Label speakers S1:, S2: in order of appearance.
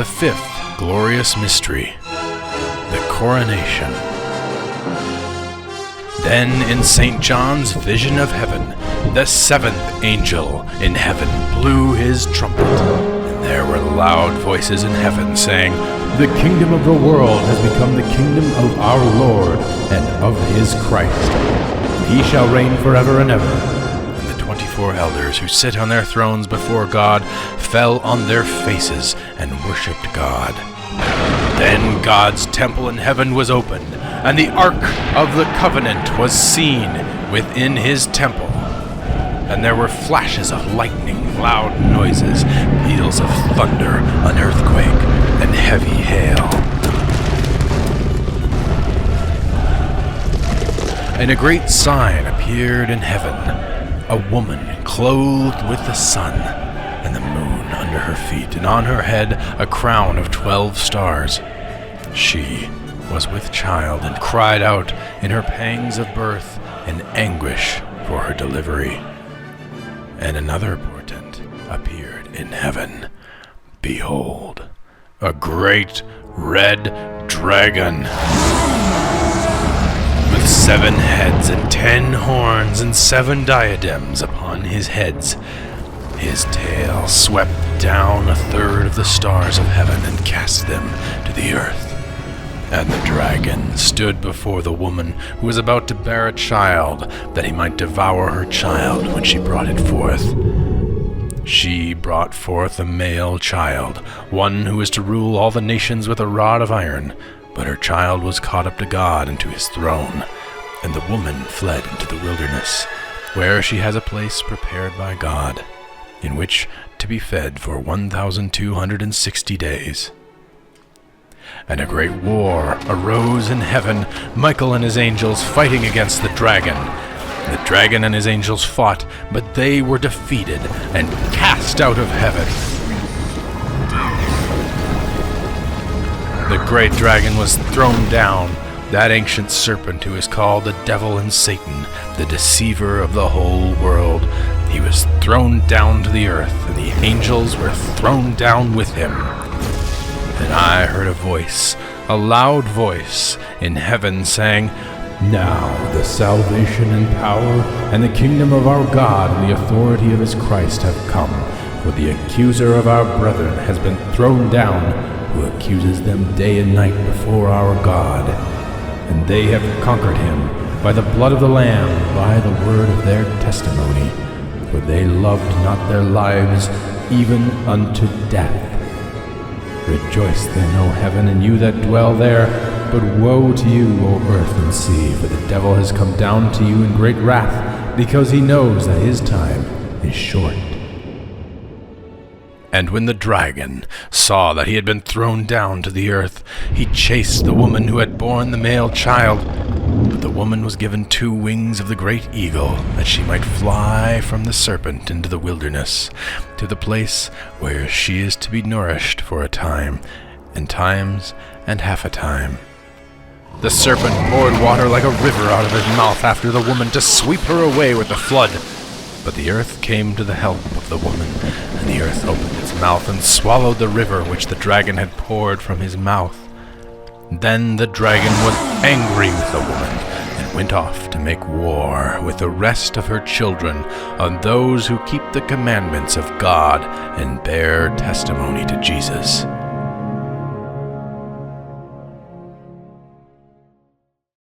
S1: the fifth glorious mystery, the Coronation. Then in St. John's vision of heaven, the seventh angel in heaven blew his trumpet, and there were loud voices in heaven saying, "The kingdom of the world has become the kingdom of our Lord and of his Christ. He shall reign forever and ever." And the 24 elders who sit on their thrones before God fell on their faces and worshipped God. Then God's temple in heaven was opened, and the Ark of the Covenant was seen within his temple. And there were flashes of lightning, loud noises, peals of thunder, an earthquake, and heavy hail. And a great sign appeared in heaven, a woman clothed with the sun, and the moon under her feet, and on her head a crown of 12 stars. She was with child, and cried out in her pangs of birth in anguish for her delivery. And another portent appeared in heaven. Behold, a great red dragon, with 7 heads and 10 horns and 7 diadems upon his heads. His tail swept down a third of the stars of heaven and cast them to the earth. And the dragon stood before the woman who was about to bear a child, that he might devour her child when she brought it forth. She brought forth a male child, one who is to rule all the nations with a rod of iron. But her child was caught up to God and to his throne. And the woman fled into the wilderness, where she has a place prepared by God, in which to be fed for 1,260 days. And a great war arose in heaven, Michael and his angels fighting against the dragon. The dragon and his angels fought, but they were defeated and cast out of heaven. The great dragon was thrown down, that ancient serpent who is called the devil and Satan, the deceiver of the whole world. He was thrown down to the earth, and the angels were thrown down with him. And I heard a voice, a loud voice, in heaven saying, "Now the salvation and power and the kingdom of our God and the authority of his Christ have come, for the accuser of our brethren has been thrown down, who accuses them day and night before our God. And they have conquered him by the blood of the Lamb, by the word of their testimony, for they loved not their lives even unto death. Rejoice then, O heaven, and you that dwell there, but woe to you, O earth and sea, for the devil has come down to you in great wrath, because he knows that his time is short." And when the dragon saw that he had been thrown down to the earth, he chased the woman who had borne the male child. But the woman was given 2 wings of the great eagle, that she might fly from the serpent into the wilderness, to the place where she is to be nourished for a time, and times and half a time. The serpent poured water like a river out of his mouth after the woman to sweep her away with the flood. But the earth came to the help of the woman, and the earth opened its mouth and swallowed the river which the dragon had poured from his mouth. Then the dragon was angry with the woman, and went off to make war with the rest of her children on those who keep the commandments of God and bear testimony to Jesus.